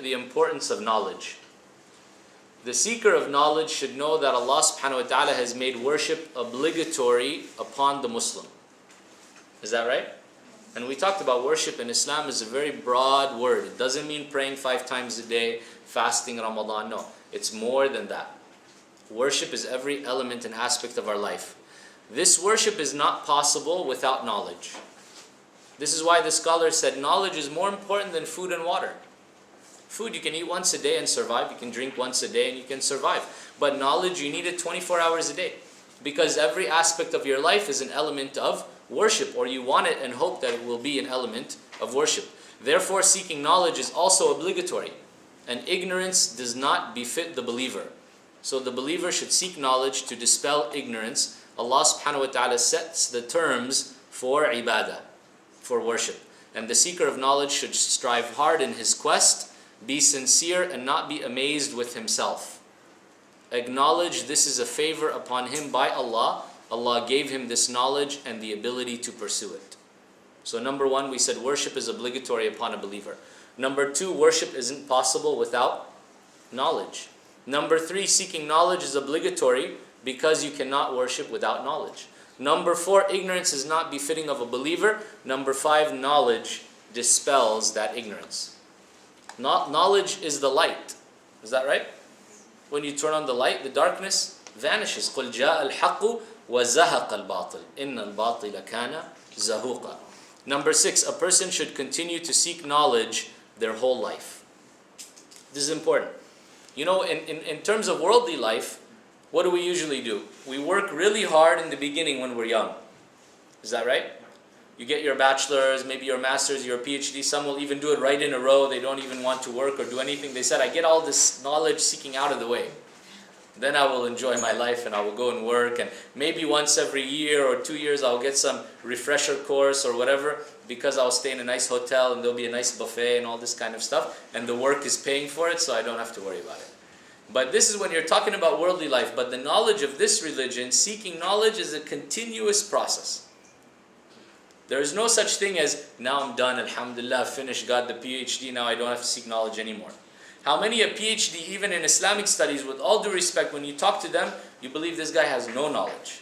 the importance of knowledge. The seeker of knowledge should know that Allah subhanahu wa ta'ala has made worship obligatory upon the Muslim. Is that right? And we talked about worship in Islam is a very broad word. It doesn't mean praying 5 times a day, fasting Ramadan. No, it's more than that. Worship is every element and aspect of our life. This worship is not possible without knowledge. This is why the scholar said knowledge is more important than food and water. Food you can eat once a day and survive. You can drink once a day and you can survive. But knowledge, you need it 24 hours a day. Because every aspect of your life is an element of worship, or you want it and hope that it will be an element of worship. Therefore, seeking knowledge is also obligatory. And ignorance does not befit the believer. So the believer should seek knowledge to dispel ignorance. Allah subhanahu wa ta'ala sets the terms for ibadah, for worship. And the seeker of knowledge should strive hard in his quest, be sincere and not be amazed with himself. Acknowledge this is a favor upon him by Allah. Allah gave him this knowledge and the ability to pursue it. So number 1, we said worship is obligatory upon a believer. Number 2, worship isn't possible without knowledge. Number 3, seeking knowledge is obligatory because you cannot worship without knowledge. Number 4, ignorance is not befitting of a believer. Number 5, knowledge dispels that ignorance. Knowledge is the light. Is that right? When you turn on the light, the darkness vanishes. قُلْ جَاءَ الْحَقُّ وَزَهَقَ الْبَاطِلِ إِنَّ الْبَاطِلَ كَانَ زَهُوقًا. Number 6, a person should continue to seek knowledge their whole life. This is important. You know, in terms of worldly life, what do we usually do? We work really hard in the beginning when we're young. Is that right? You get your bachelor's, maybe your master's, your PhD. Some will even do it right in a row. They don't even want to work or do anything. They said, I get all this knowledge seeking out of the way. Then I will enjoy my life and I will go and work. And maybe once every year or 2 years, I'll get some refresher course or whatever, because I'll stay in a nice hotel and there'll be a nice buffet and all this kind of stuff. And the work is paying for it, so I don't have to worry about it. But this is when you're talking about worldly life. But the knowledge of this religion, seeking knowledge, is a continuous process. There is no such thing as, now I'm done, alhamdulillah, I've finished, got the PhD, now I don't have to seek knowledge anymore. How many a PhD, even in Islamic studies, with all due respect, when you talk to them, you believe this guy has no knowledge.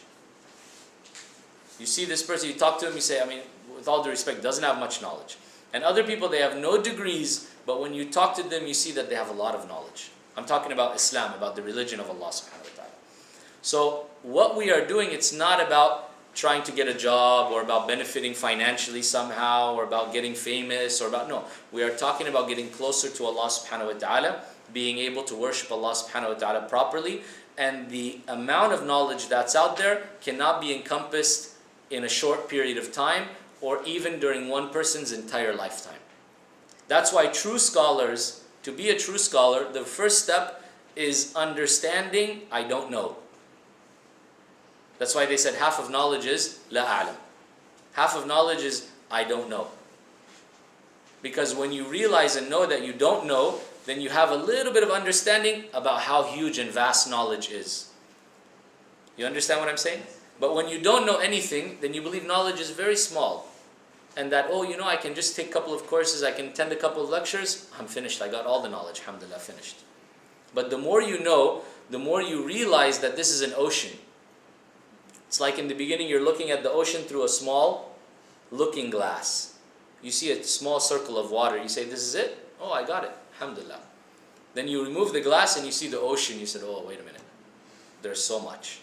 You see this person, you talk to him, you say, I mean, with all due respect, doesn't have much knowledge. And other people, they have no degrees, but when you talk to them, you see that they have a lot of knowledge. I'm talking about Islam, about the religion of Allah subhanahu wa ta'ala. So what we are doing, it's not about trying to get a job or about benefiting financially somehow or about getting famous or about, no. We are talking about getting closer to Allah subhanahu wa ta'ala, being able to worship Allah subhanahu wa ta'ala properly, and the amount of knowledge that's out there cannot be encompassed in a short period of time or even during one person's entire lifetime. That's why true scholars, to be a true scholar, the first step is understanding, I don't know. That's why they said half of knowledge is la a'lam. Half of knowledge is I don't know. Because when you realize and know that you don't know, then you have a little bit of understanding about how huge and vast knowledge is. You understand what I'm saying? But when you don't know anything, then you believe knowledge is very small. And that, oh, you know, I can just take a couple of courses, I can attend a couple of lectures, I'm finished, I got all the knowledge, alhamdulillah, finished. But the more you know, the more you realize that this is an ocean. It's like in the beginning, you're looking at the ocean through a small looking glass. You see a small circle of water, you say, this is it? Oh, I got it, alhamdulillah. Then you remove the glass and you see the ocean, you said, oh, wait a minute, there's so much.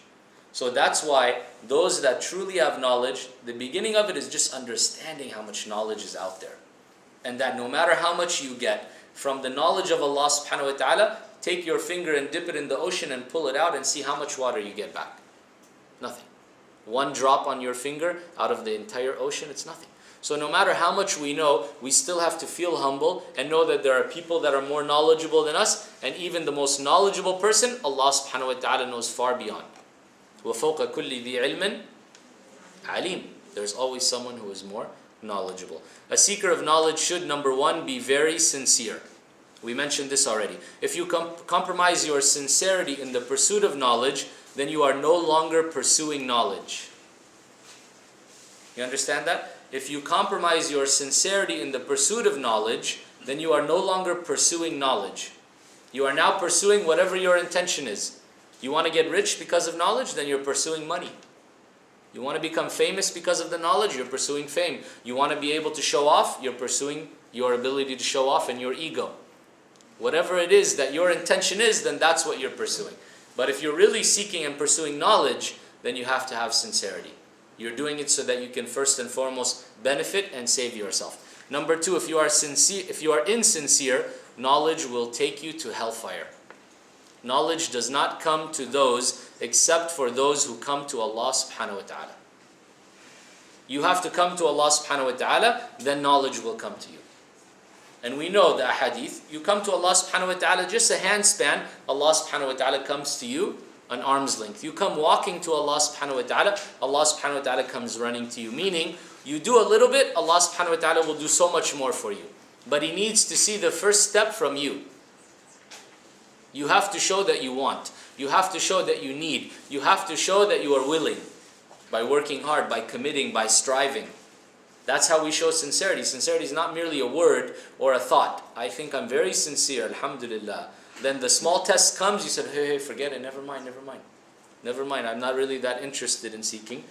So that's why those that truly have knowledge, the beginning of it is just understanding how much knowledge is out there. And that no matter how much you get from the knowledge of Allah subhanahu wa ta'ala, take your finger and dip it in the ocean and pull it out and see how much water you get back. Nothing. One drop on your finger out of the entire ocean, it's nothing. So no matter how much we know, we still have to feel humble and know that there are people that are more knowledgeable than us, and even the most knowledgeable person, Allah subhanahu wa ta'ala knows far beyond. وَفَوْقَ كُلِّ ذِي عِلْمٍ عَلِيمٍ. There's always someone who is more knowledgeable. A seeker of knowledge should, number 1, be very sincere. We mentioned this already. If you compromise your sincerity in the pursuit of knowledge, then you are no longer pursuing knowledge. You understand that? If you compromise your sincerity in the pursuit of knowledge, then you are no longer pursuing knowledge. You are now pursuing whatever your intention is. You want to get rich because of knowledge, then you're pursuing money. You want to become famous because of the knowledge, you're pursuing fame. You want to be able to show off, you're pursuing your ability to show off and your ego. Whatever it is that your intention is, then that's what you're pursuing. But if you're really seeking and pursuing knowledge, then you have to have sincerity. You're doing it so that you can first and foremost benefit and save yourself. Number two, if you are insincere, knowledge will take you to hellfire. Knowledge does not come to those except for those who come to Allah subhanahu wa ta'ala. You have to come to Allah subhanahu wa ta'ala, then knowledge will come to you. And we know the ahadith, you come to Allah subhanahu wa ta'ala, just a handspan, Allah subhanahu wa ta'ala comes to you an arm's length. You come walking to Allah subhanahu wa ta'ala, Allah subhanahu wa ta'ala comes running to you. Meaning, you do a little bit, Allah subhanahu wa ta'ala will do so much more for you. But He needs to see the first step from you. You have to show that you want. You have to show that you need. You have to show that you are willing. By working hard, by committing, by striving. That's how we show sincerity. Sincerity is not merely a word or a thought. I think I'm very sincere, alhamdulillah. Then the small test comes, you said, hey, forget it, never mind. Never mind, I'm not really that interested in seeking.